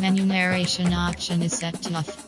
Menu narration option is set to off.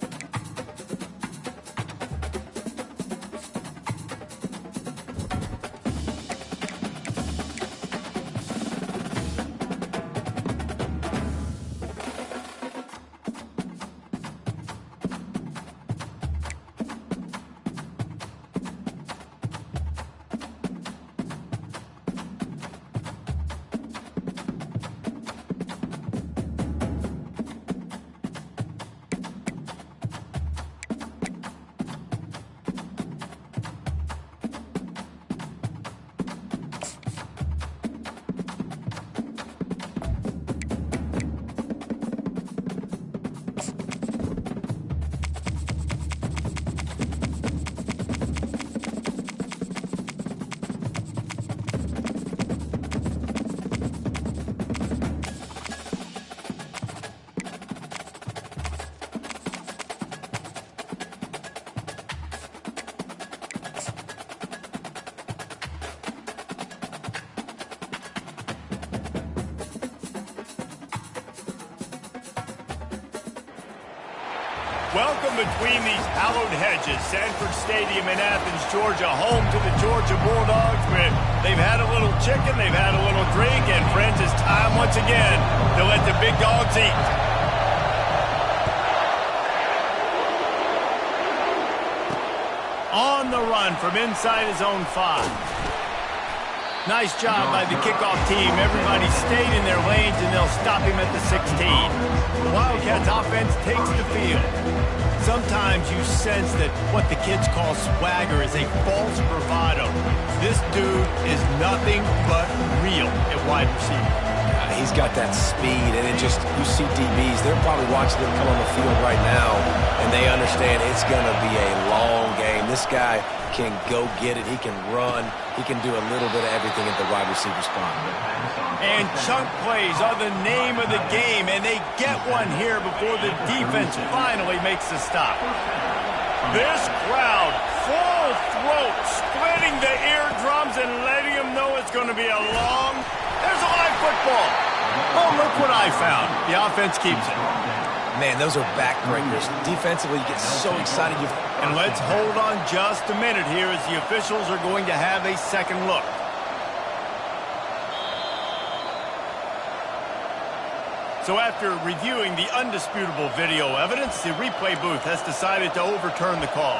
Welcome between these hallowed hedges. Sanford Stadium in Athens, Georgia, home to the Georgia Bulldogs, where they've had a little chicken, they've had a little drink, and friends, it's time once again to let the big dogs eat. On the run from inside his own 5. Nice job by the kickoff team. Everybody stayed in their lanes, and they'll stop him at the 16. The Wildcats offense takes the field. Sometimes you sense that what the kids call swagger is a false bravado. This dude is nothing but real at wide receiver. He's got that speed, and it just, you see DBs, they're probably watching him come on the field right now, and they understand it's going to be a long game. This guy can go get it. He can run. He can do a little bit of everything at the wide receiver spot. And chunk plays are the name of the game, and they get one here before the defense finally makes a stop. This crowd, full throat, splitting the eardrums and letting them know it's going to be a long... There's a live football. Oh, look what I found. The offense keeps it. Man, those are backbreakers. Defensively, you get so excited. And let's hold on just a minute here as the officials are going to have a second look. So after reviewing the undisputable video evidence, the replay booth has decided to overturn the call.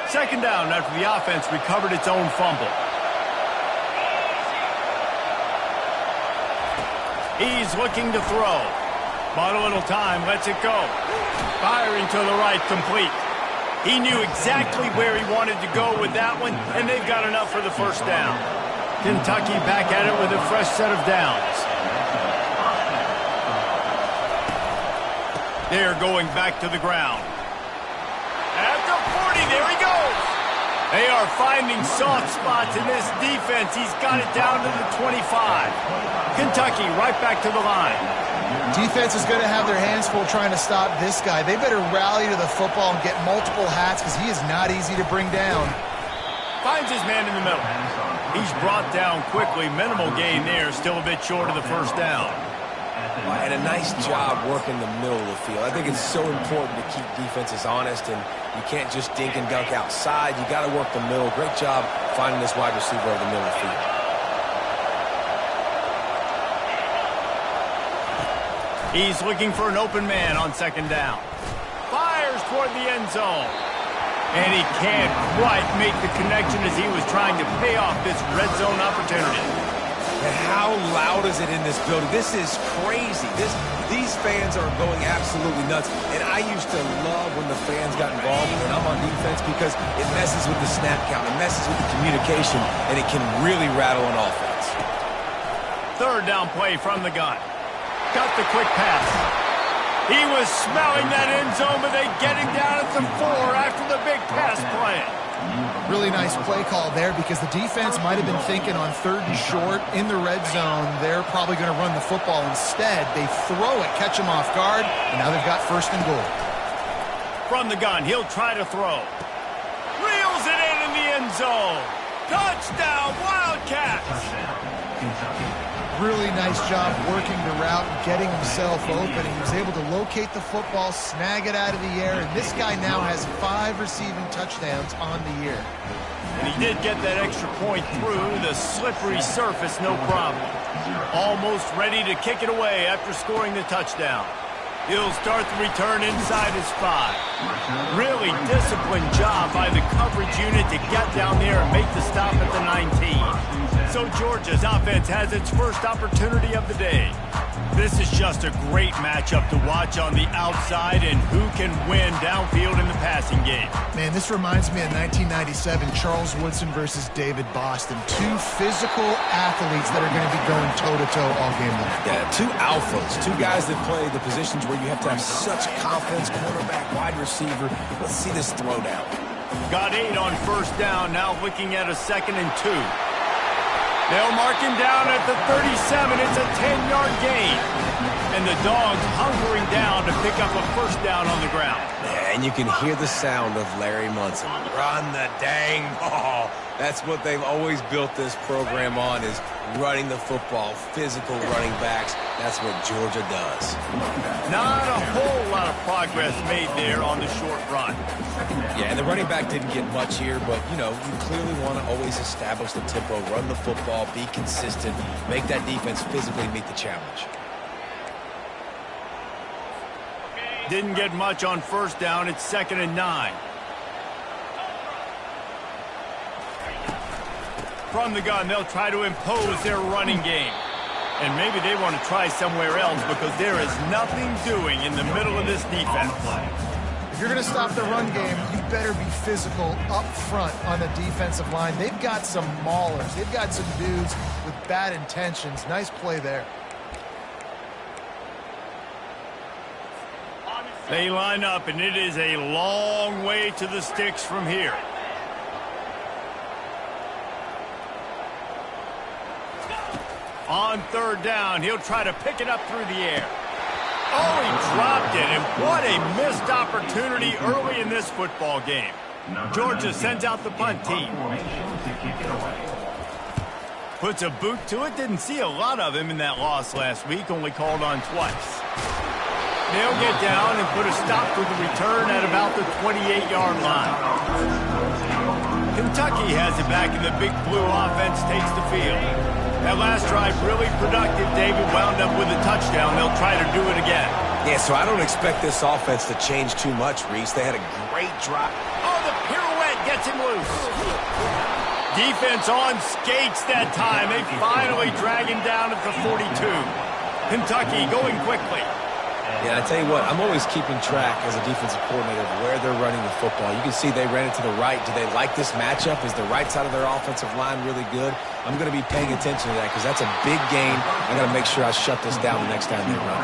Second down after the offense recovered its own fumble. He's looking to throw. Bought a little time, lets it go. Firing to the right, complete. He knew exactly where he wanted to go with that one, and they've got enough for the first down. Kentucky back at it with a fresh set of downs. They're going back to the ground. At the 40, there he goes. They are finding soft spots in this defense. He's got it down to the 25. Kentucky right back to the line. Defense is going to have their hands full trying to stop this guy. They better rally to the football and get multiple hats because he is not easy to bring down. Finds his man in the middle. He's brought down quickly. Minimal gain there. Still a bit short of the first down. And a nice job working the middle of the field. I think it's so important to keep defenses honest, and you can't just dink and dunk outside. You got to work the middle. Great job finding this wide receiver over the middle of the field. He's looking for an open man on second down. Fires toward the end zone. And he can't quite make the connection as he was trying to pay off this red zone opportunity. And how loud is it in this building? This is crazy. These fans are going absolutely nuts. And I used to love when the fans got involved when I'm on defense because it messes with the snap count. It messes with the communication, and it can really rattle an offense. Third down play from the gun. Got the quick pass. He was smelling that end zone, but they get him down at the 4 after the big pass play. Really nice play call there because the defense might have been thinking on 3rd and short in the red zone. They're probably going to run the football instead. They throw it, catch him off guard, and now they've got 1st and goal. From the gun, he'll try to throw. Reels it in the end zone. Touchdown, Wildcats! Really nice job working the route and getting himself open. He was able to locate the football, snag it out of the air, and this guy now has 5 receiving touchdowns on the year. And he did get that extra point through the slippery surface, no problem. Almost ready to kick it away after scoring the touchdown. He'll start the return inside his 5. Really disciplined job by the coverage unit to get down there and make the stop at the 19. So Georgia's offense has its first opportunity of the day. This is just a great matchup to watch on the outside and who can win downfield in the passing game. Man, this reminds me of 1997, Charles Woodson versus David Boston. 2 physical athletes that are going to be going toe-to-toe all game long. Yeah, 2 alphas, 2 guys that play the positions where you have to have such confidence, quarterback, wide receiver. Let's see this throwdown. Got 8 on first down, now looking at a 2nd and 2. They'll mark him down at the 37. It's a 10-yard gain. And the Dogs hunkering down to pick up a first down on the ground. Yeah, and you can hear the sound of Larry Munson. Run the dang ball. That's what they've always built this program on, is running the football, physical running backs. That's what Georgia does. Not a whole lot of progress made there on the short run. Yeah, and the running back didn't get much here, but, you know, you clearly want to always establish the tempo, run the football, be consistent, make that defense physically meet the challenge. Didn't get much on first down. It's 2nd and 9. From the gun, they'll try to impose their running game. And maybe they want to try somewhere else because there is nothing doing in the middle of this defense. If you're going to stop the run game, you better be physical up front on the defensive line. They've got some maulers. They've got some dudes with bad intentions. Nice play there. They line up, and it is a long way to the sticks from here. On third down, he'll try to pick it up through the air. Oh, he dropped it, and what a missed opportunity early in this football game. Georgia sends out the punt team. Puts a boot to it. Didn't see a lot of him in that loss last week, only called on twice. They'll get down and put a stop to the return at about the 28-yard line. Kentucky has it back, and the Big Blue offense takes the field. That last drive really productive. David wound up with a touchdown. They'll try to do it again. Yeah, so I don't expect this offense to change too much, Reese. They had a great drop. Oh, the pirouette gets him loose. Defense on skates that time. They finally drag him down at the 42. Kentucky going quickly. Yeah, I tell you what, I'm always keeping track as a defensive coordinator of where they're running the football. You can see they ran it to the right. Do they like this matchup? Is the right side of their offensive line really good? I'm going to be paying attention to that because that's a big game. I got to make sure I shut this down the next time they run.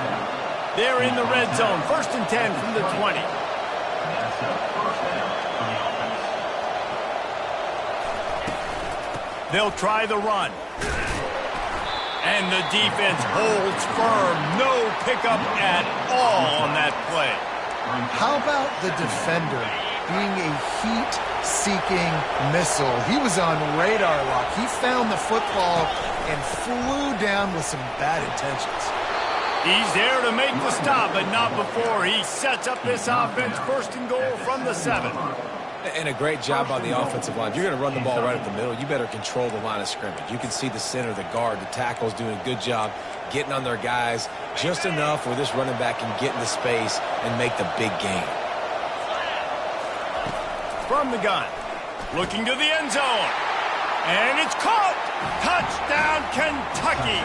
They're in the red zone. 1st and 10 from the 20. They'll try the run. And the defense holds firm. No pickup at all on that play. How about the defender being a heat-seeking missile? He was on radar lock. He found the football and flew down with some bad intentions. He's there to make the stop, but not before he sets up this offense. 1st and goal from the 7. And a great job by the offensive line. If you're going to run the ball right at the middle, you better control the line of scrimmage. You can see the center, the guard, the tackles doing a good job getting on their guys just enough where this running back can get into space and make the big game. From the gun, looking to the end zone. And it's caught! Touchdown, Kentucky!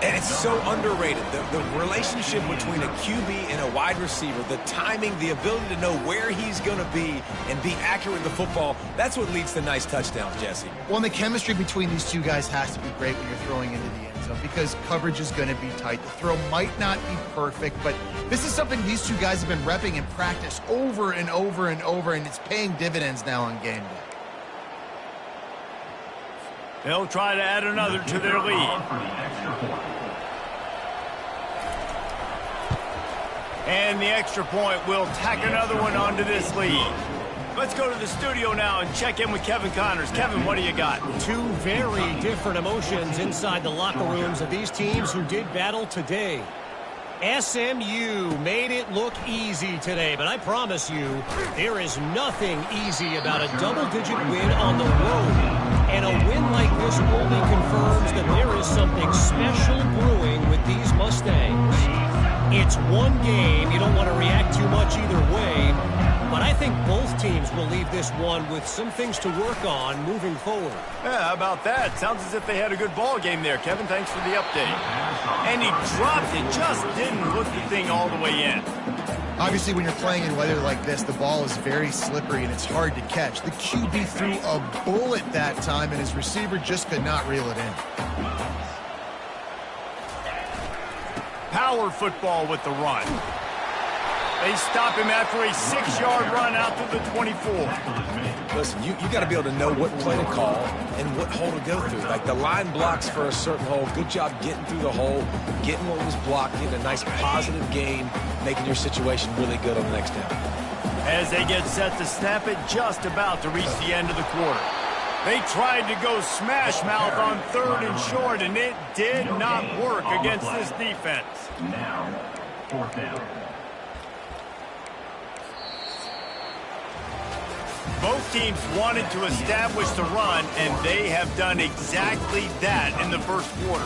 And it's so underrated. The relationship between a QB and a wide receiver, the timing, the ability to know where he's going to be and be accurate with the football, that's what leads to nice touchdowns, Jesse. Well, and the chemistry between these two guys has to be great when you're throwing into the end zone because coverage is going to be tight. The throw might not be perfect, but this is something these two guys have been repping in practice over and over and over, and it's paying dividends now on game day. They'll try to add another to their lead. And the extra point will tack another one onto this lead. Let's go to the studio now and check in with Kevin Connors. Kevin, what do you got? Two very different emotions inside the locker rooms of these teams who did battle today. SMU made it look easy today, but I promise you, there is nothing easy about a double-digit win on the road. And a win like this only confirms that there is something special brewing with these Mustangs. It's one game. You don't want to react too much either way. But I think both teams will leave this one with some things to work on moving forward. Yeah, how about that? Sounds as if they had a good ball game there, Kevin. Thanks for the update. And he dropped it, just didn't look the thing all the way in. Obviously, when you're playing in weather like this, the ball is very slippery and it's hard to catch. The QB threw a bullet that time, and his receiver just could not reel it in. Power football with the run. They stop him after a 6-yard run out to the 24. Listen, you got to be able to know what play to call and what hole to go through. Like the line blocks for a certain hole. Good job getting through the hole, getting what was blocked, getting a nice positive gain, making your situation really good on the next down. As they get set to snap it, just about to reach the end of the quarter. They tried to go smash mouth on 3rd and short, and it did not work against this defense. Now, 4th down. Both teams wanted to establish the run, and they have done exactly that in the first quarter.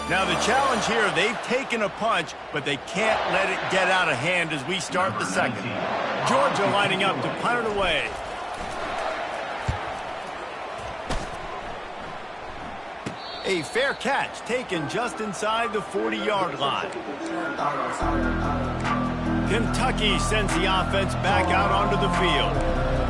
Now the challenge here, they've taken a punch, but they can't let it get out of hand as we start the second. Georgia lining up to punt it away. A fair catch taken just inside the 40-yard line. Kentucky sends the offense back out onto the field.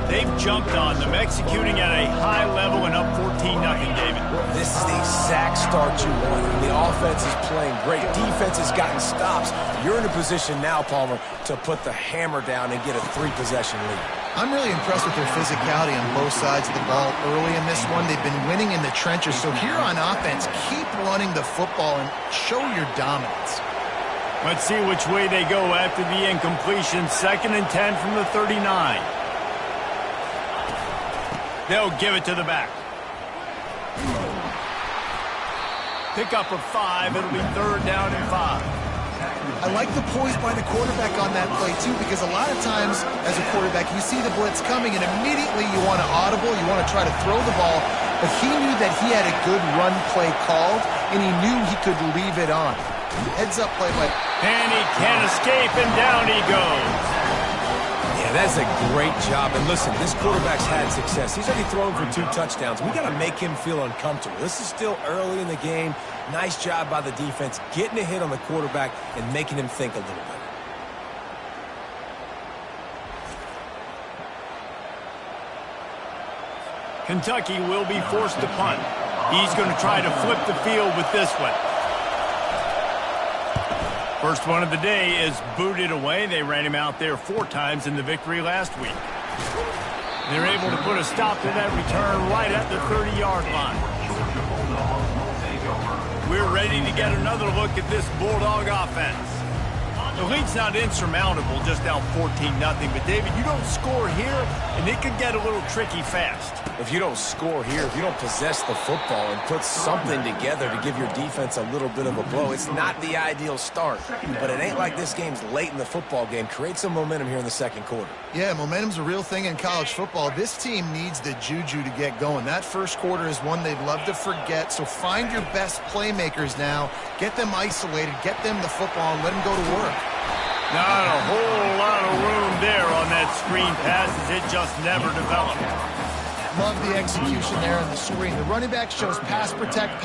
They've jumped on them, executing at a high level and up 14-0, David. This is the exact start you want. The offense is playing great. Defense has gotten stops. You're in a position now, Palmer, to put the hammer down and get a 3-possession lead. I'm really impressed with their physicality on both sides of the ball early in this one. They've been winning in the trenches. So here on offense, keep running the football and show your dominance. Let's see which way they go after the incompletion. 2nd and 10 from the 39. They'll give it to the back. Pick up of 5. It'll be 3rd down and 5. I like the poise by the quarterback on that play, too, because a lot of times as a quarterback, you see the blitz coming, and immediately you want to audible, you want to try to throw the ball, but he knew that he had a good run play called, and he knew he could leave it on. Heads up play by... And he can't escape, and down he goes. Yeah, that's a great job. And listen, this quarterback's had success. He's already thrown for 2 touchdowns. We got to make him feel uncomfortable. This is still early in the game. Nice job by the defense, getting a hit on the quarterback and making him think a little bit. Kentucky will be forced to punt. He's going to try to flip the field with this one. First one of the day is booted away. They ran him out there 4 times in the victory last week. They're able to put a stop to that return right at the 30-yard line. We're ready to get another look at this Bulldog offense. The lead's not insurmountable, just now 14-0. But, David, you don't score here, and it could get a little tricky fast. If you don't score here, if you don't possess the football and put something together to give your defense a little bit of a blow, it's not the ideal start. But it ain't like this game's late in the football game. Create some momentum here in the second quarter. Yeah, momentum's a real thing in college football. This team needs the juju to get going. That first quarter is one they'd love to forget, so find your best playmakers now. Get them isolated, get them the football, and let them go to work. Not a whole lot of room there on that screen pass as it just never developed. Love the execution there on the screen. The running back shows pass protect,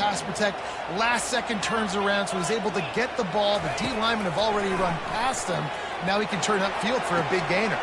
last second turns around, so he's able to get the ball. The D linemen have already run past him. Now he can turn upfield for a big gainer.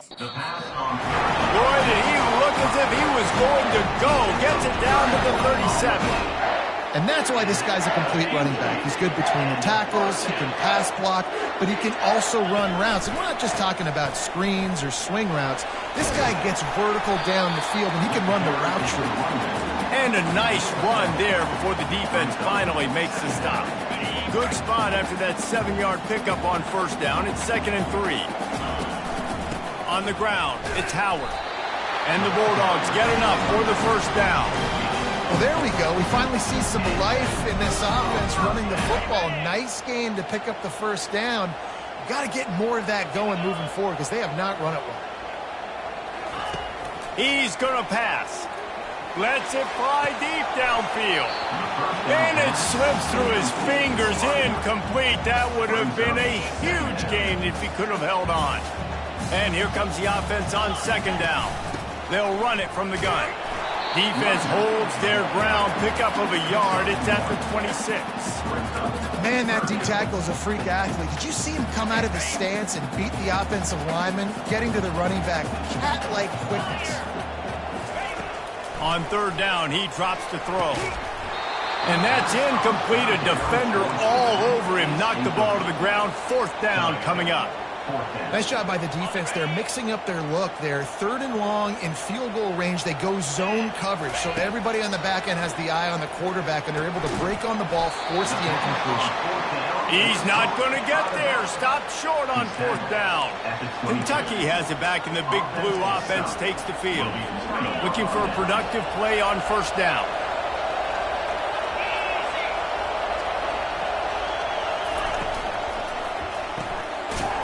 The pass on Boy, did he look as if he was going to go. Gets it down to the 37. And that's why this guy's a complete running back. He's good between the tackles, he can pass block, but he can also run routes. And we're not just talking about screens or swing routes. This guy gets vertical down the field, and he can run the route tree. And a nice run there before the defense finally makes the stop. Good spot after that 7-yard pickup on first down. It's 2nd and 3. On the ground, it's Howard. And the Bulldogs get enough for the first down. Well, there we go. We finally see some life in this offense running the football. Nice game to pick up the first down. Got to get more of that going moving forward because they have not run it well. He's going to pass. Lets it fly deep downfield. And it slips through his fingers, incomplete. That would have been a huge gain if he could have held on. And here comes the offense on second down. They'll run it from the gun. Defense holds their ground, pickup of a yard. It's at the 26. Man, that D tackle is a freak athlete. Did you see him come out of the stance and beat the offensive lineman, getting to the running back? Cat-like quickness. On third down, he drops to throw. And that's incomplete. A defender all over him. Knocked the ball to the ground. Fourth down coming up. Nice job by the defense. They're mixing up their look. They're 3rd and long in field goal range. They go zone coverage. So everybody on the back end has the eye on the quarterback, and they're able to break on the ball, force the incompletion. He's not going to get there. Stopped short on fourth down. Kentucky has it back, and the Big Blue offense takes the field. Looking for a productive play on first down.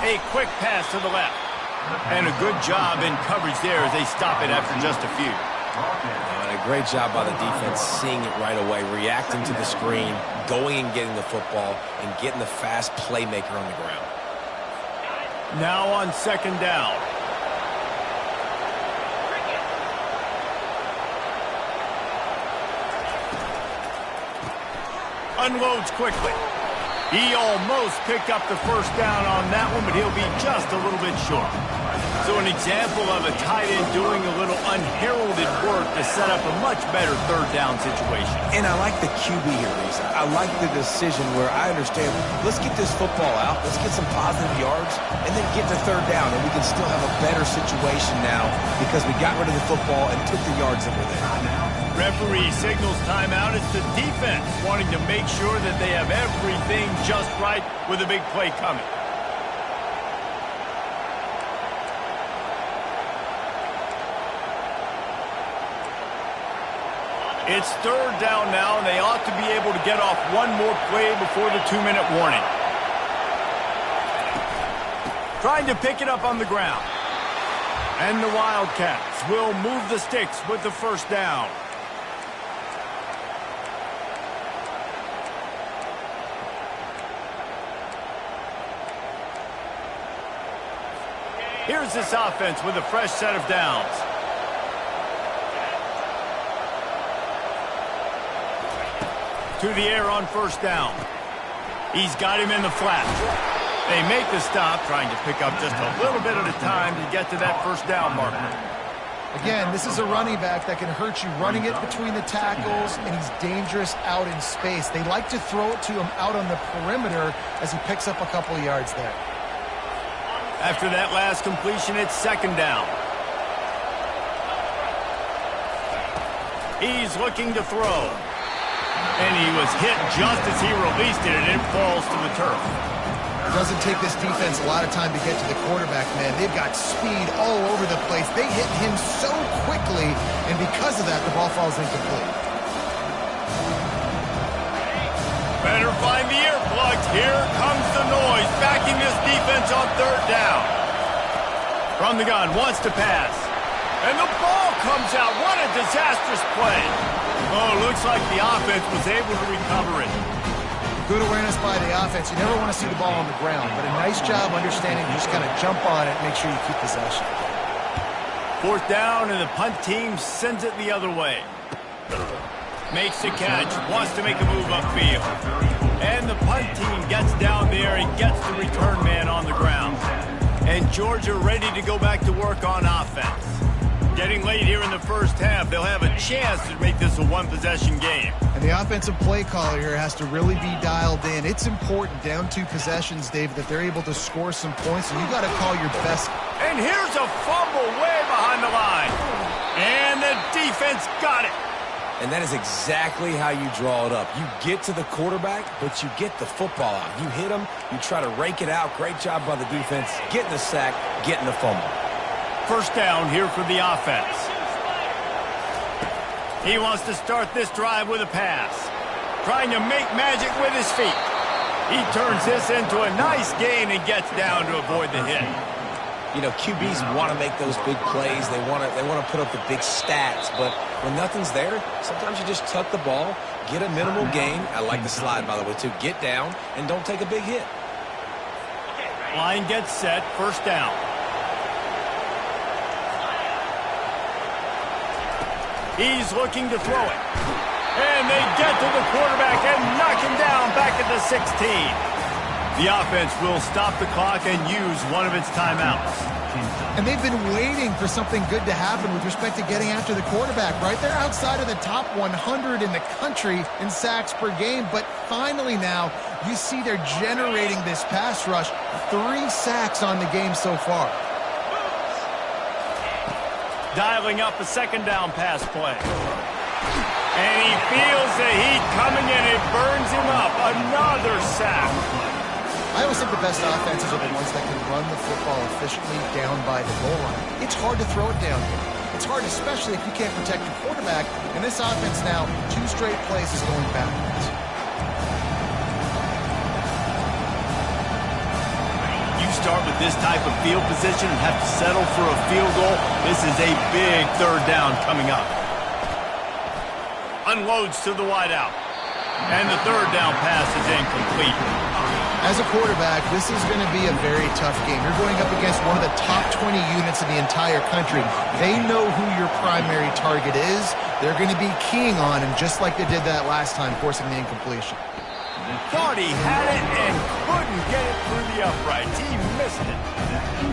A quick pass to the left. And a good job in coverage there as they stop it after just a few. And a great job by the defense seeing it right away, reacting to the screen, going and getting the football, and getting the fast playmaker on the ground. Now on second down. Unloads quickly. He almost picked up the first down on that one, but he'll be just a little bit short. So an example of a tight end doing a little unheralded work to set up a much better third down situation. And I like the QB here, Lisa. I like the decision where I understand, let's get this football out, let's get some positive yards, and then get to third down, and we can still have a better situation now because we got rid of the football and took the yards that were there. Referee signals timeout. It's the defense wanting to make sure that they have everything just right with a big play coming. It's third down now, and they ought to be able to get off one more play before the 2-minute warning. Trying to pick it up on the ground. And the Wildcats will move the sticks with the first down. Here's this offense with a fresh set of downs. To the air on first down. He's got him in the flat. They make the stop, trying to pick up just a little bit at a time to get to that first down marker. Again, this is a running back that can hurt you running it between the tackles, and he's dangerous out in space. They like to throw it to him out on the perimeter as he picks up a couple of yards there. After that last completion, it's second down. He's looking to throw. And he was hit just as he released it, and it falls to the turf. It doesn't take this defense a lot of time to get to the quarterback, man. They've got speed all over the place. They hit him so quickly, and because of that, the ball falls incomplete. Better find the earplugs. Here comes the noise, backing this defense on third down. From the gun, wants to pass. And the ball comes out. What a disastrous play. Oh, looks like the offense was able to recover it. Good awareness by the offense. You never want to see the ball on the ground, but a nice job understanding to just kind of jump on it and make sure you keep possession. Fourth down, and the punt team sends it the other way. Makes the catch, wants to make a move upfield. And the punt team gets down there and gets the return man on the ground. And Georgia ready to go back to work on offense. Getting late here in the first half, they'll have a chance to make this a one-possession game. And the offensive play caller here has to really be dialed in. It's important down 2 possessions, David, that they're able to score some points, and you got to call your best. And here's a fumble way behind the line. And the defense got it. And that is exactly how you draw it up. You get to the quarterback, but you get the football out. You hit him, you try to rake it out. Great job by the defense, getting the sack, getting the fumble. First down here for the offense. He wants to start this drive with a pass. Trying to make magic with his feet. He turns this into a nice gain and gets down to avoid the hit. You know, QBs want to make those big plays. They want to put up the big stats. But when nothing's there, sometimes you just tuck the ball, get a minimal gain. I like the slide, by the way, too. Get down and don't take a big hit. Line gets set. First down. He's looking to throw it. And they get to the quarterback and knock him down back at the 16. The offense will stop the clock and use one of its timeouts. And they've been waiting for something good to happen with respect to getting after the quarterback, right? They're outside of the top 100 in the country in sacks per game, but finally now you see they're generating this pass rush. 3 sacks on the game so far. Dialing up a second down pass play. And he feels the heat coming in. It burns him up. Another sack. I always think the best offenses are the ones that can run the football efficiently down by the goal line. It's hard to throw it down here. It's hard, especially if you can't protect your quarterback. And this offense now, 2 straight plays is going backwards. You start with this type of field position and have to settle for a field goal. This is a big third down coming up. Unloads to the wideout. And the third down pass is incomplete. As a quarterback, this is going to be a very tough game. You're going up against one of the top 20 units in the entire country. They know who your primary target is. They're going to be keying on him, just like they did that last time, forcing the incompletion. Thought he had it and couldn't get it through the uprights. He missed it.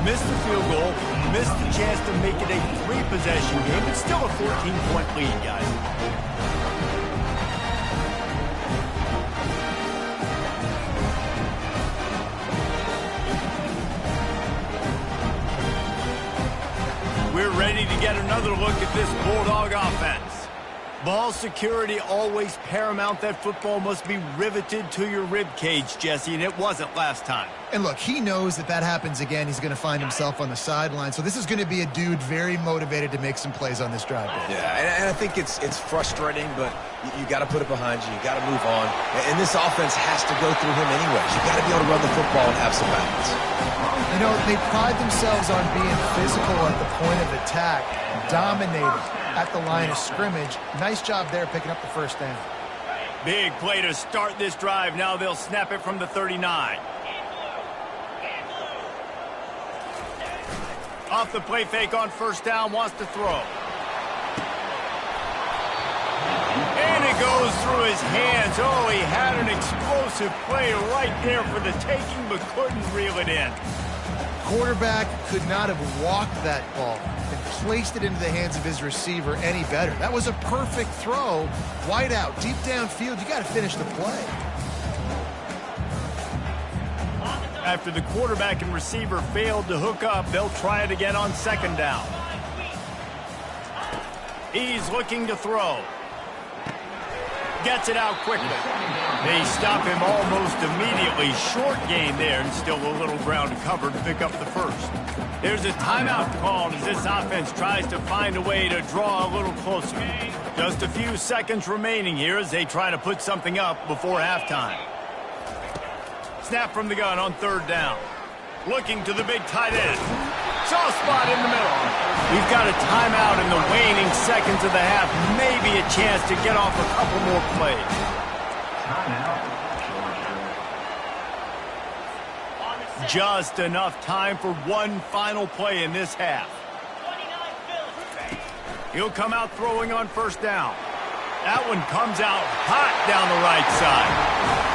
Missed the field goal, missed the chance to make it a 3-possession game. It's still a 14-point lead, guys. We're ready to get another look at this Bulldog offense. Ball security always paramount. That football must be riveted to your rib cage, Jesse, and it wasn't last time. And look, he knows that happens again. He's going to find himself on the sideline. So this is going to be a dude very motivated to make some plays on this drive. Yeah, and I think it's frustrating, but you got to put it behind you. You got to move on. And this offense has to go through him anyways. You got to be able to run the football and have some balance. You know, they pride themselves on being physical at the point of attack, dominating at the line of scrimmage. Nice job there picking up the first down. Big play to start this drive. Now they'll snap it from the 39. Off the play fake on first down, wants to throw. And it goes through his hands. Oh, he had an explosive play right there for the taking, but couldn't reel it in. Quarterback could not have walked that ball and placed it into the hands of his receiver any better. That was a perfect throw. Wide out, deep downfield. You got to finish the play. After the quarterback and receiver failed to hook up, they'll try it again on second down. He's looking to throw. Gets it out quickly. They stop him almost immediately. Short gain there, and still a little ground to cover to pick up the first. There's a timeout called as this offense tries to find a way to draw a little closer. Just a few seconds remaining here as they try to put something up before halftime. Snap from the gun on third down. Looking to the big tight end. Soft spot in the middle. We've got a timeout in the waning seconds of the half. Maybe a chance to get off a couple more plays. Just enough time for one final play in this half. He'll come out throwing on first down. That one comes out hot down the right side.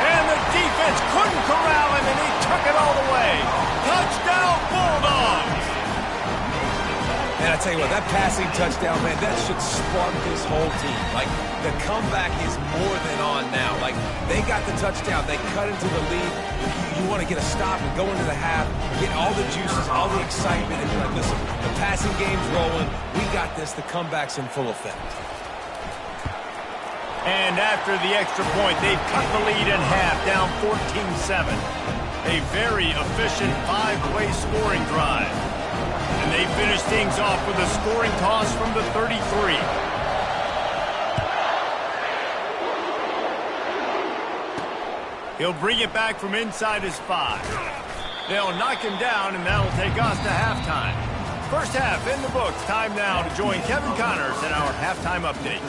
And the defense couldn't corral him, and he took it all the way. Touchdown, Bulldogs! Bulldogs! And I tell you what, that passing touchdown, man, that should spark this whole team. Like, the comeback is more than on now. Like, they got the touchdown. They cut into the lead. You want to get a stop and go into the half, get all the juices, all the excitement, and be like, listen, the passing game's rolling. We got this. The comeback's in full effect. And after the extra point, they've cut the lead in half, down 14-7. A very efficient 5-play scoring drive. And they finish things off with a scoring toss from the 33. He'll bring it back from inside his 5. They'll knock him down, and that'll take us to halftime. First half in the books. Time now to join Kevin Connors in our halftime update.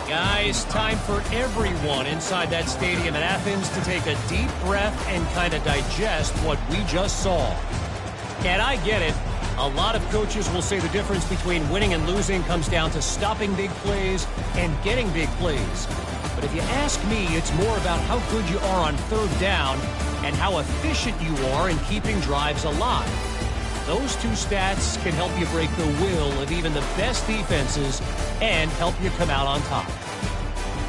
Guys, time for everyone inside that stadium in Athens to take a deep breath and kind of digest what we just saw. And I get it. A lot of coaches will say the difference between winning and losing comes down to stopping big plays and getting big plays. But if you ask me, it's more about how good you are on third down and how efficient you are in keeping drives alive. Those two stats can help you break the will of even the best defenses and help you come out on top.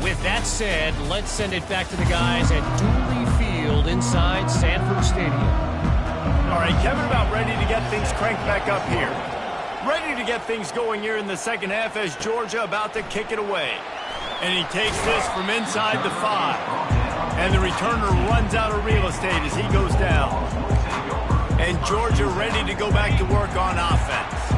With that said, let's send it back to the guys at Dooley Field inside Sanford Stadium. All right, Kevin, about ready to get things cranked back up here. Ready to get things going here in the second half as Georgia about to kick it away. And he takes this from inside the 5. And the returner runs out of real estate as he goes down. And Georgia ready to go back to work on offense.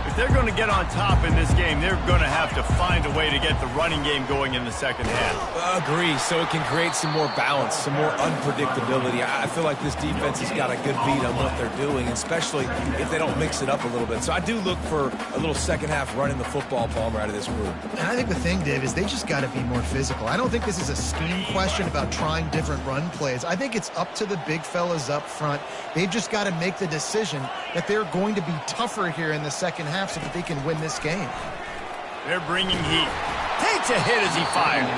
If they're going to get on top in this game, they're going to have to find a way to get the running game going in the second half. Agree, so it can create some more balance, some more unpredictability. I feel like this defense has got a good beat on what they're doing, especially if they don't mix it up a little bit. So I do look for a little second half running the football, Palmer, out of this group. And I think the thing, Dave, is they just got to be more physical. I don't think this is a scheme question about trying different run plays. I think it's up to the big fellas up front. They've just got to make the decision that they're going to be tougher here in the second half so that they can win this game. They're bringing heat. Takes a hit as he fires.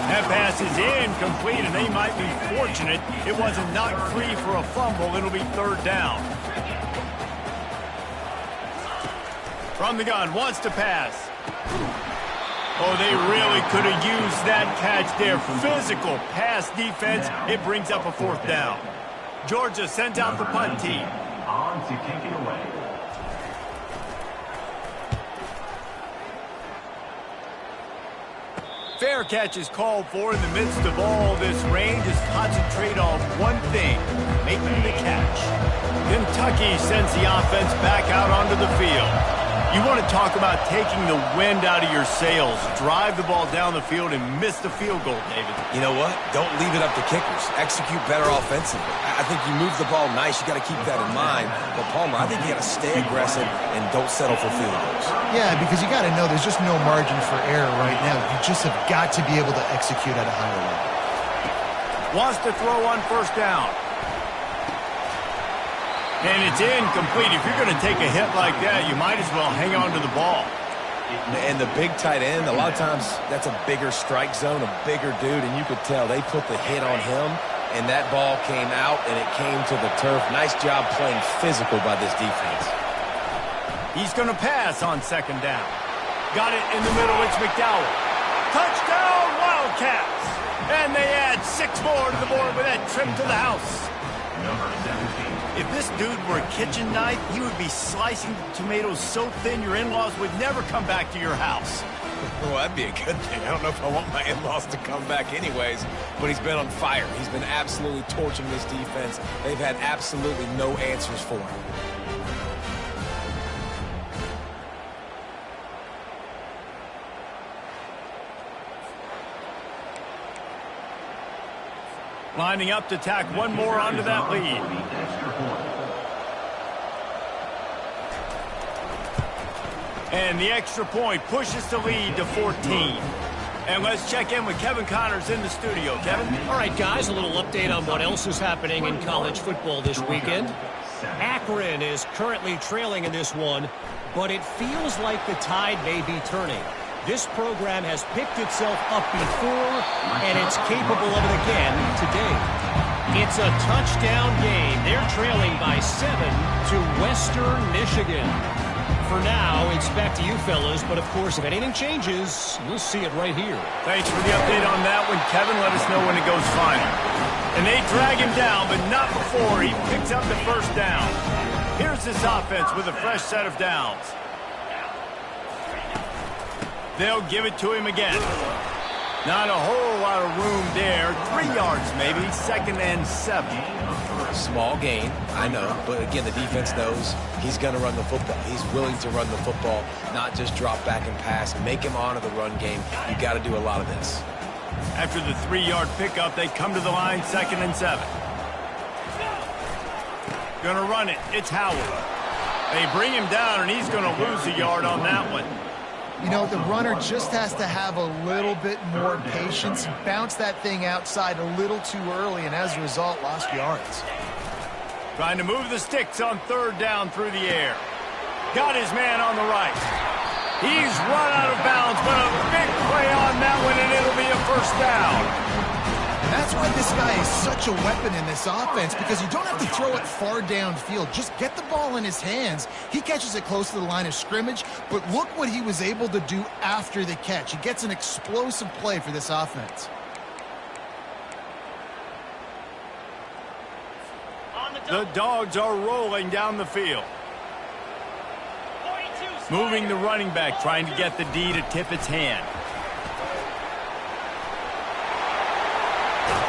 That pass is incomplete, and they might be fortunate it wasn't knocked free for a fumble. It'll be third down. From the gun, wants to pass. Oh, they really could have used that catch there. Physical pass defense. It brings up a fourth down. Georgia sends out the punt team. On to kick it away. Fair catch is called for in the midst of all this rain. Just concentrate on one thing, making the catch. Kentucky sends the offense back out onto the field. You want to talk about taking the wind out of your sails. Drive the ball down the field and miss the field goal, David. You know what? Don't leave it up to kickers. Execute better offensively. I think you move the ball nice. You got to keep that in mind. But, Palmer, I think you got to stay aggressive and don't settle for field goals. Yeah, because you got to know there's just no margin for error right now. You just have got to be able to execute at a higher level. Wants to throw on first down. And it's incomplete. If you're going to take a hit like that, you might as well hang on to the ball. And the big tight end, a lot of times that's a bigger strike zone, a bigger dude, and you could tell they put the hit on him, and that ball came out, and it came to the turf. Nice job playing physical by this defense. He's going to pass on second down. Got it in the middle. It's McDowell. Touchdown, Wildcats! And they add 6 more to the board with that trip to the house. Number 17. If this dude were a kitchen knife, he would be slicing tomatoes so thin your in-laws would never come back to your house. Well, that'd be a good thing. I don't know if I want my in-laws to come back anyways, but he's been on fire. He's been absolutely torching this defense. They've had absolutely no answers for him. Lining up to tack one more onto that lead. And the extra point pushes the lead to 14. And let's check in with Kevin Connors in the studio. Kevin? All right, guys, a little update on what else is happening in college football this weekend. Akron is currently trailing in this one, but it feels like the tide may be turning. This program has picked itself up before, and it's capable of it again today. It's a touchdown game. They're trailing by 7 to Western Michigan. For now, it's back to you fellas, but of course, if anything changes, you'll see it right here. Thanks for the update on that one, Kevin. Let us know when it goes final. And they drag him down, but not before he picks up the first down. Here's this offense with a fresh set of downs. They'll give it to him again. Not a whole lot of room there. 3 yards maybe, 2nd and 7. Small gain, I know, but again, the defense knows he's going to run the football. He's willing to run the football, not just drop back and pass. Make him honor the run game. You got to do a lot of this. After the 3-yard pickup, they come to the line, 2nd and 7. Gonna run it. It's Howard. They bring him down, and he's going to lose a yard on that one. You know, the runner just has to have a little bit more patience. He bounced that thing outside a little too early, and as a result, lost yards. Trying to move the sticks on 3rd down through the air. Got his man on the right. He's run out of bounds, but a big play on that one, and it'll be a first down. And that's why this guy is such a weapon in this offense, because you don't have to throw it far downfield. Just get the ball in his hands. He catches it close to the line of scrimmage, but look what he was able to do after the catch. He gets an explosive play for this offense. The Dogs are rolling down the field. Moving the running back, trying to get the D to tip its hand.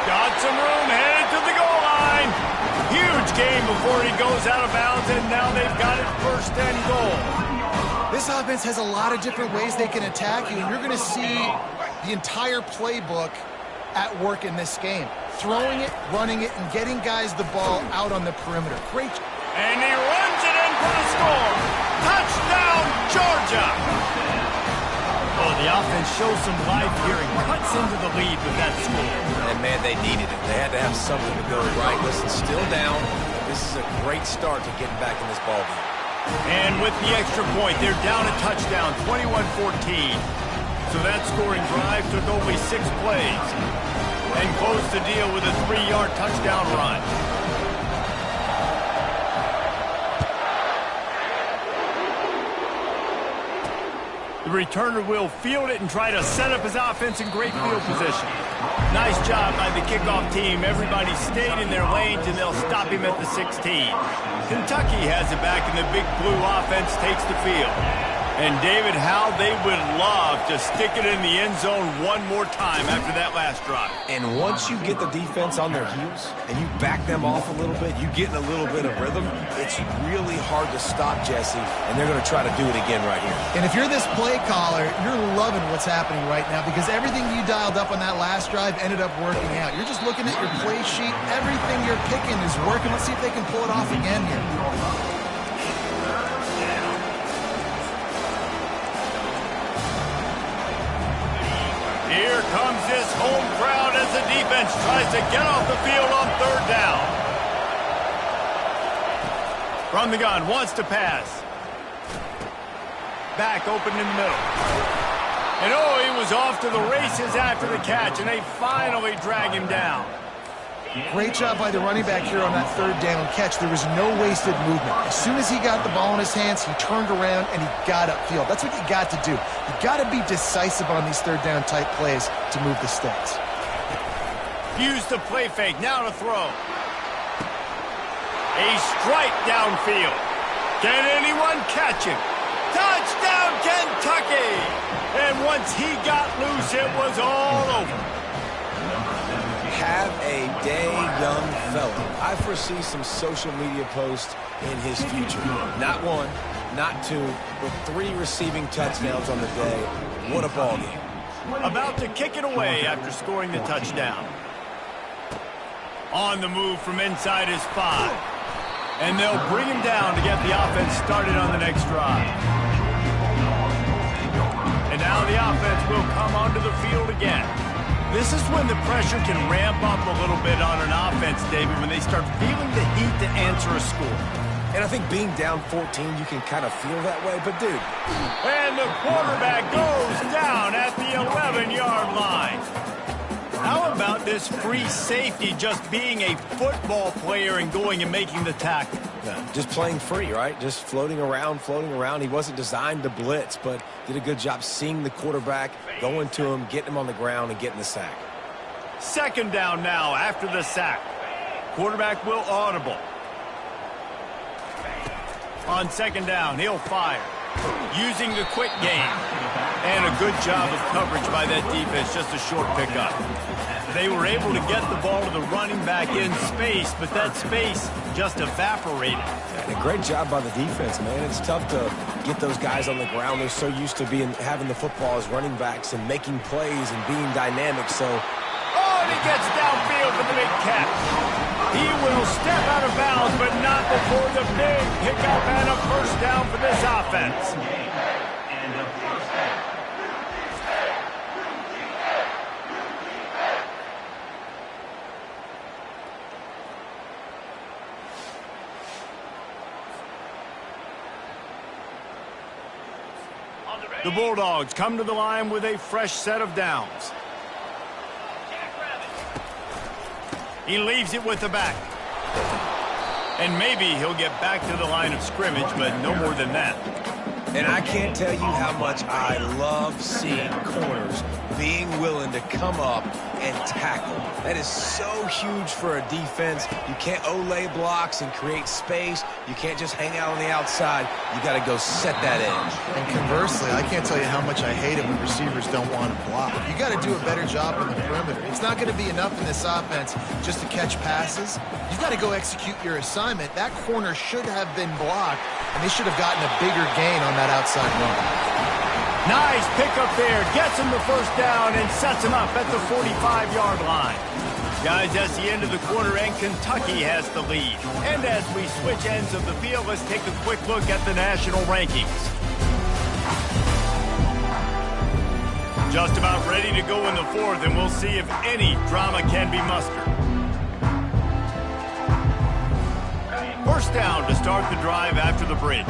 Got some room, headed to the goal line. Huge gain before he goes out of bounds, and now they've got it 1st and goal. This offense has a lot of different ways they can attack you, and you're going to see the entire playbook at work in this game. Throwing it, running it, and getting guys the ball out on the perimeter. Great. And he runs it in for the score. Touchdown, Georgia. Oh, the offense shows some life here and cuts into the lead with that score. And, man, they needed it. They had to have something to go right. Listen, still down. This is a great start to getting back in this ballgame. And with the extra point, they're down a touchdown, 21-14. So that scoring drive took only 6 plays and closed the deal with a 3-yard touchdown run. The returner will field it and try to set up his offense in great field position. Nice job by the kickoff team. Everybody stayed in their lanes, and they'll stop him at the 16. Kentucky has it back, and the big blue offense takes the field. And, David, how they would love to stick it in the end zone one more time after that last drive. And once you get the defense on their heels and you back them off a little bit, you get in a little bit of rhythm, it's really hard to stop, Jesse, and they're going to try to do it again right here. And if you're this play caller, you're loving what's happening right now, because everything you dialed up on that last drive ended up working out. You're just looking at your play sheet. Everything you're picking is working. Let's see if they can pull it off again here. Here comes this home crowd as the defense tries to get off the field on 3rd down. From the gun, wants to pass. Back open in the middle. And oh, he was off to the races after the catch, and they finally drag him down. Great job by the running back here on that 3rd down catch. There was no wasted movement. As soon as he got the ball in his hands, he turned around and he got upfield. That's what you got to do. You got to be decisive on these 3rd down type plays to move the sticks. Use the play fake, now to throw. A strike downfield. Can anyone catch him? Touchdown, Kentucky! And once he got loose, it was all over. Have a day, young fella. I foresee some social media posts in his future. Not 1, not 2, but 3 receiving touchdowns on the day. What a ball game. About to kick it away after scoring the touchdown. On the move from inside his 5. And they'll bring him down to get the offense started on the next drive. And now the offense will come onto the field again. This is when the pressure can ramp up a little bit on an offense, David, when they start feeling the heat to answer a score. And I think being down 14, you can kind of feel that way, but dude. And the quarterback goes down at the 11-yard line. How about about this free safety just being a football player and going and making the tackle. Yeah, just playing free, right? Just floating around, floating around. He wasn't designed to blitz, but did a good job seeing the quarterback, going to him, getting him on the ground, and getting the sack. Second down now after the sack. Quarterback will audible. On second down, he'll fire. Using the quick game. And a good job of coverage by that defense, just a short pickup. They were able to get the ball to the running back in space, but that space just evaporated. And a great job by the defense, man. It's tough to get those guys on the ground. They're so used to having the football as running backs and making plays and being dynamic. So, and he gets downfield for the big catch. He will step out of bounds, but not before the big pickup and a first down for this offense. And a first down. The Bulldogs come to the line with a fresh set of downs. He leaves it with the back. And maybe he'll get back to the line of scrimmage, but no more than that. And I can't tell you how much I love seeing corners being willing to come up and tackle. That is so huge for a defense. You can't olay blocks and create space. You can't just hang out on the outside. You got to go set that edge. And conversely, I can't tell you how much I hate it when receivers don't want to block. You got to do a better job on the perimeter. It's not going to be enough in this offense just to catch passes. You've got to go execute your assignment. That corner should have been blocked, and they should have gotten a bigger gain on that outside run. Nice pickup there. Gets him the first down and sets him up at the 45-yard line. Guys, that's the end of the quarter, and Kentucky has the lead. And as we switch ends of the field, let's take a quick look at the national rankings. Just about ready to go in the fourth, and we'll see if any drama can be mustered. First down to start the drive after the bridge.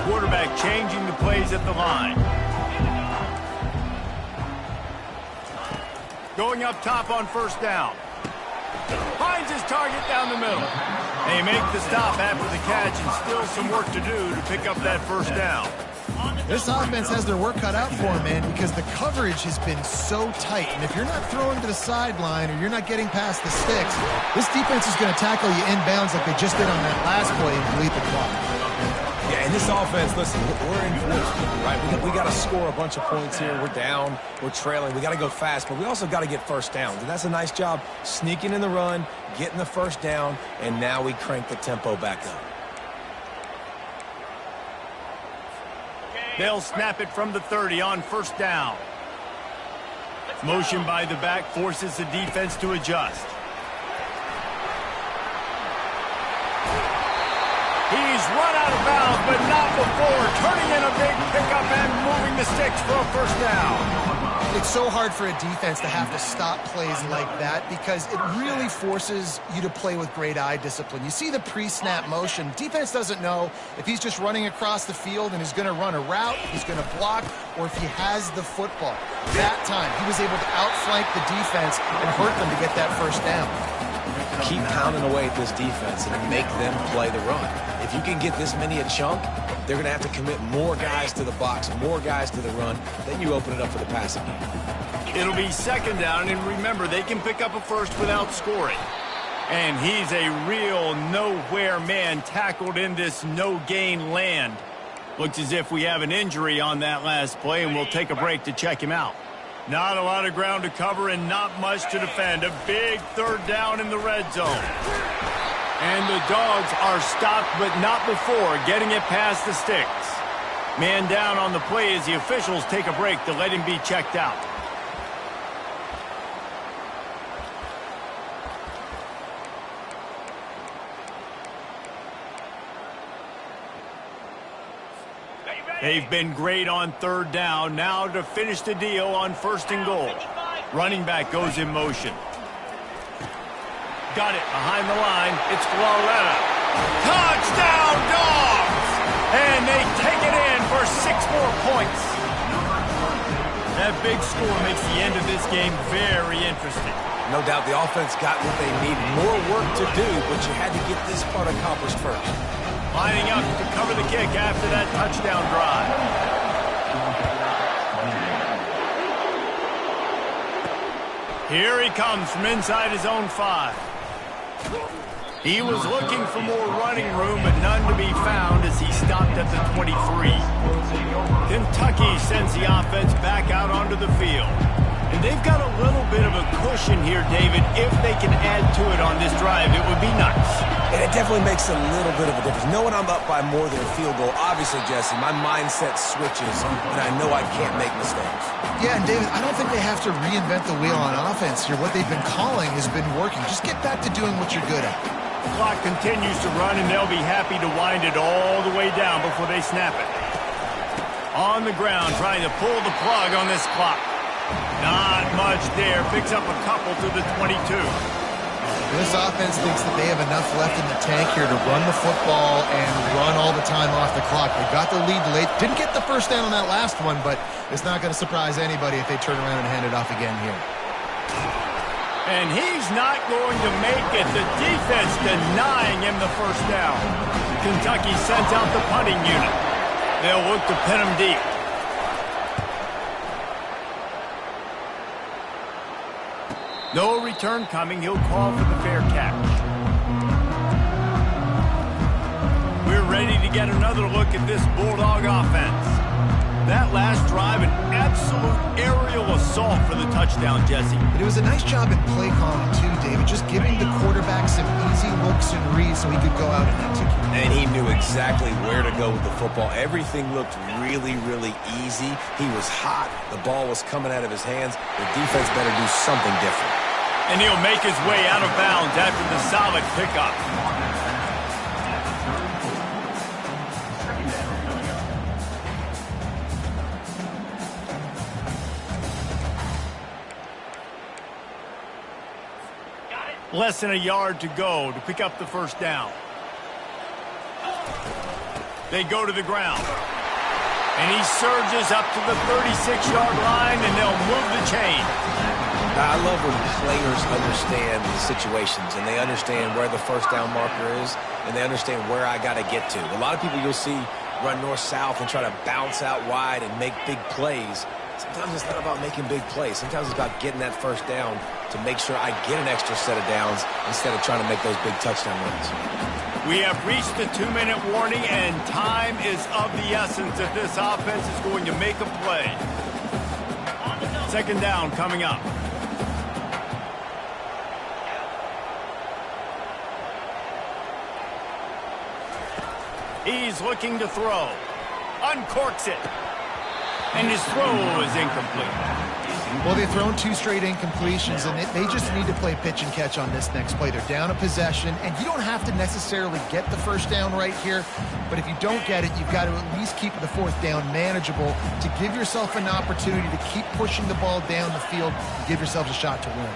Quarterback changing the plays at the line. Going up top on first down. Finds his target down the middle. They make the stop after the catch, and still some work to do to pick up that first down. This offense has their work cut out for them, man, because the coverage has been so tight. And if you're not throwing to the sideline or you're not getting past the sticks, this defense is going to tackle you inbounds like they just did on that last play and delete the clock. Yeah, and this offense, listen, we're in force, right? We got to score a bunch of points here. We're down. We're trailing. We got to go fast, but we also got to get first downs. And that's a nice job sneaking in the run, getting the first down, and now we crank the tempo back up. They'll snap it from the 30 on first down. Motion by the back forces the defense to adjust. He's run out of bounds, but not before turning in a big pickup and moving the sticks for a first down. It's so hard for a defense to have to stop plays like that because it really forces you to play with great eye discipline. You see the pre-snap motion. Defense doesn't know if he's just running across the field and he's going to run a route, he's going to block, or if he has the football. That time, he was able to outflank the defense and hurt them to get that first down. Keep pounding away at this defense and make them play the run. If you can get this many a chunk, they're going to have to commit more guys to the box, more guys to the run. Then you open it up for the passing game. It'll be second down, and remember, they can pick up a first without scoring. And he's a real nowhere man tackled in this no-gain land. Looks as if we have an injury on that last play, and we'll take a break to check him out. Not a lot of ground to cover and not much to defend. A big third down in the red zone. And the Dogs are stopped, but not before getting it past the sticks. Man down on the play as the officials take a break to let him be checked out. They've been great on third down. Now to finish the deal on first and goal. Running back goes in motion. Got it behind the line. It's Floretta. Touchdown, Dogs! And they take it in for 6 more points. That big score makes the end of this game very interesting. No doubt the offense got what they needed. More work to do, but you had to get this part accomplished first. Lining up to cover the kick after that touchdown drive. Here he comes from inside his own 5. He was looking for more running room, but none to be found as he stopped at the 23. Kentucky sends the offense back out onto the field. And they've got a little bit of a cushion here, David. If they can add to it on this drive, it would be nice. And it definitely makes a little bit of a difference. Knowing I'm up by more than a field goal, obviously, Jesse, my mindset switches, and I know I can't make mistakes. Yeah, and David, I don't think they have to reinvent the wheel on offense here. What they've been calling has been working. Just get back to doing what you're good at. The clock continues to run, and they'll be happy to wind it all the way down before they snap it. On the ground, trying to pull the plug on this clock. Not much there. Picks up a couple to the 22. This offense thinks that they have enough left in the tank here to run the football and run all the time off the clock. They got the lead late. Didn't get the first down on that last one, but it's not going to surprise anybody if they turn around and hand it off again here. And he's not going to make it. The defense denying him the first down. Kentucky sends out the punting unit. They'll look to pin him deep. No return coming. He'll call for the fair catch. We're ready to get another look at this Bulldog offense. That last drive, an absolute aerial assault for the touchdown, Jesse. But it was a nice job in play calling, too, David. Just giving the quarterback some easy looks and reads so he could go out and execute. And he knew exactly where to go with the football. Everything looked really, really easy. He was hot. The ball was coming out of his hands. The defense better do something different. And he'll make his way out of bounds after the solid pickup. Less than a yard to go to pick up the first down. They go to the ground. And he surges up to the 36-yard line, and they'll move the chain. I love when players understand the situations, and they understand where the first down marker is, and they understand where I got to get to. A lot of people you'll see run north-south and try to bounce out wide and make big plays. Sometimes it's not about making big plays. Sometimes it's about getting that first down to make sure I get an extra set of downs instead of trying to make those big touchdown runs. We have reached the 2-minute warning, and time is of the essence if this offense is going to make a play. Second down coming up. He's looking to throw. Uncorks it. And his throw is incomplete. Well, they've thrown 2 straight incompletions, and they just need to play pitch and catch on this next play. They're down a possession, and you don't have to necessarily get the first down right here, but if you don't get it, you've got to at least keep the fourth down manageable to give yourself an opportunity to keep pushing the ball down the field and give yourselves a shot to win.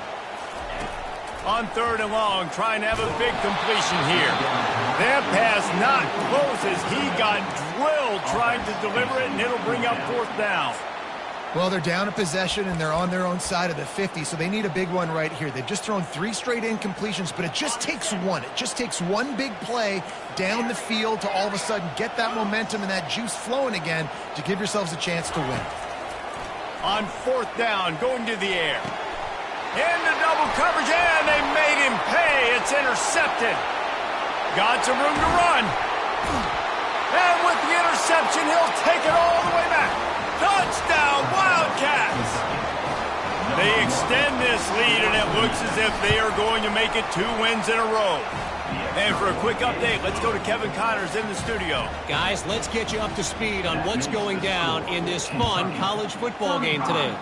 On third and long, trying to have a big completion here. That pass not close as he got drilled trying to deliver it, and it'll bring up fourth down. Well, they're down a possession, and they're on their own side of the 50, so they need a big one right here. They've just thrown 3 straight incompletions, but it just takes one. It just takes one big play down the field to all of a sudden get that momentum and that juice flowing again to give yourselves a chance to win. On fourth down, going to the air. Into double coverage, and they made him pay. It's intercepted. Got some room to run. And with the interception, he'll take it all the way back. Touchdown, Wildcats! They extend this lead, and it looks as if they are going to make it 2 wins in a row. And for a quick update, let's go to Kevin Connors in the studio. Guys, let's get you up to speed on what's going down in this fun college football game today.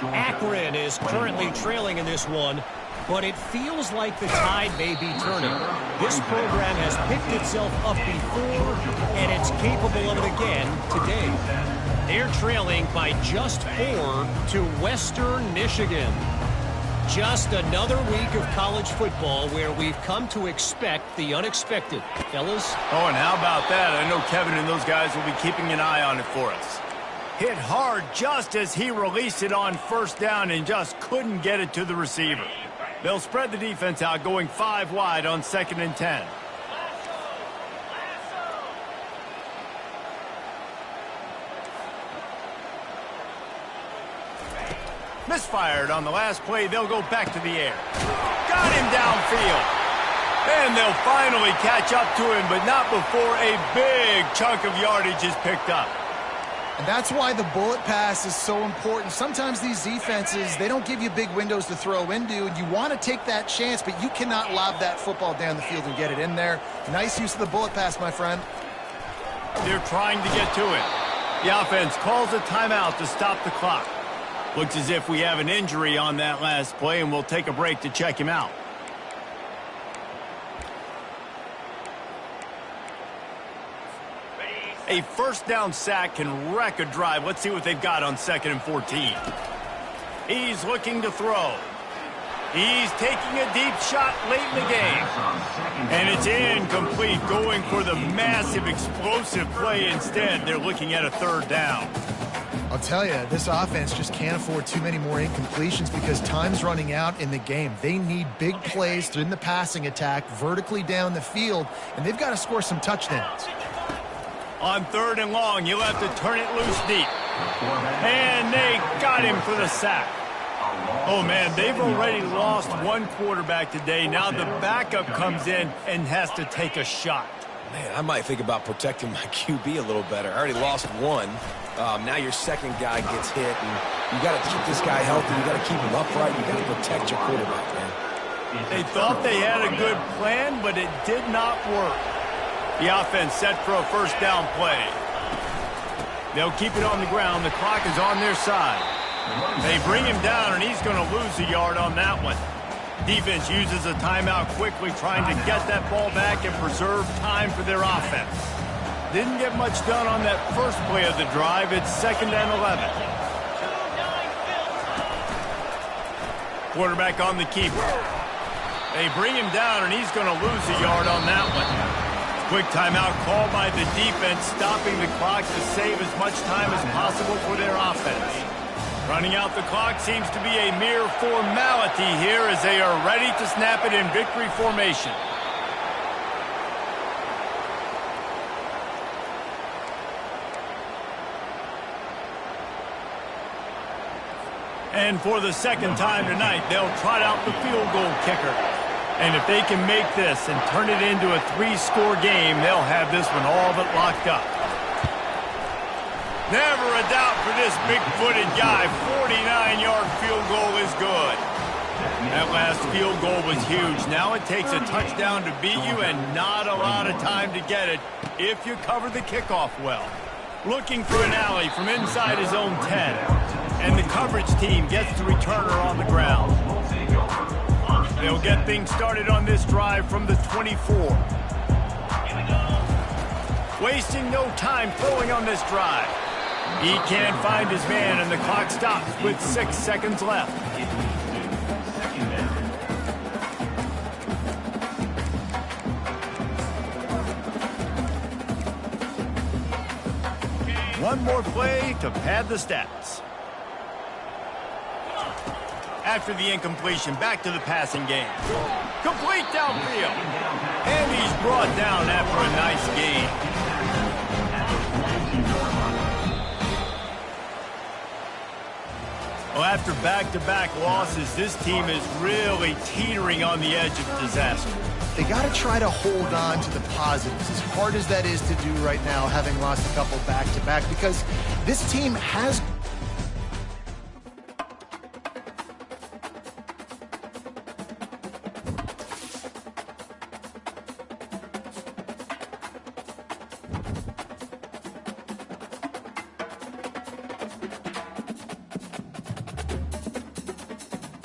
Akron is currently trailing in this one, but it feels like the tide may be turning. This program has picked itself up before, and it's capable of it again today. They're trailing by just 4 to Western Michigan. Just another week of college football where we've come to expect the unexpected. Fellas? Oh, and how about that? I know Kevin and those guys will be keeping an eye on it for us. Hit hard just as he released it on first down and just couldn't get it to the receiver. They'll spread the defense out, going 5 wide on 2nd and 10. Misfired on the last play. They'll go back to the air. Got him downfield. And they'll finally catch up to him, but not before a big chunk of yardage is picked up. And that's why the bullet pass is so important. Sometimes these defenses, they don't give you big windows to throw into, and you want to take that chance, but you cannot lob that football down the field and get it in there. Nice use of the bullet pass, my friend. They're trying to get to it. The offense calls a timeout to stop the clock. Looks as if we have an injury on that last play, and we'll take a break to check him out. A first down sack can wreck a drive. Let's see what they've got on 2nd and 14. He's looking to throw. He's taking a deep shot late in the game. And it's incomplete, going for the massive explosive play instead. They're looking at a 3rd down. I'll tell you, this offense just can't afford too many more incompletions because time's running out in the game. They need big plays in the passing attack, vertically down the field, and they've got to score some touchdowns. On 3rd and long, you'll have to turn it loose deep. And they got him for the sack. Oh, man, they've already lost one quarterback today. Now the backup comes in and has to take a shot. Man, I might think about protecting my QB a little better. I already lost one. Now your second guy gets hit, and you got to keep this guy healthy. You got to keep him upright. You got to protect your quarterback, man. They thought they had a good plan, but it did not work. The offense set for a first down play. They'll keep it on the ground. The clock is on their side. They bring him down, and he's going to lose a yard on that one. Defense uses a timeout quickly, trying to get that ball back and preserve time for their offense. Didn't get much done on that first play of the drive. It's 2nd and 11. Quarterback on the keeper. They bring him down, and he's going to lose a yard on that one. Quick timeout called by the defense, stopping the clock to save as much time as possible for their offense. Running out the clock seems to be a mere formality here as they are ready to snap it in victory formation. And for the 2nd time tonight, they'll trot out the field goal kicker. And if they can make this and turn it into a 3-score game, they'll have this one all but locked up. Never a doubt for this big-footed guy. 49-yard field goal is good. That last field goal was huge. Now it takes a touchdown to beat you and not a lot of time to get it if you cover the kickoff well. Looking for an alley from inside his own 10. And the coverage team gets the returner on the ground. They'll get things started on this drive from the 24. Wasting no time throwing on this drive. He can't find his man, and the clock stops with 6 seconds left. One more play to pad the stats. After the incompletion, back to the passing game. Complete downfield. And he's brought down after a nice gain. Well, after back-to-back losses, this team is really teetering on the edge of disaster. They got to try to hold on to the positives, as hard as that is to do right now, having lost a couple back-to-back, because this team has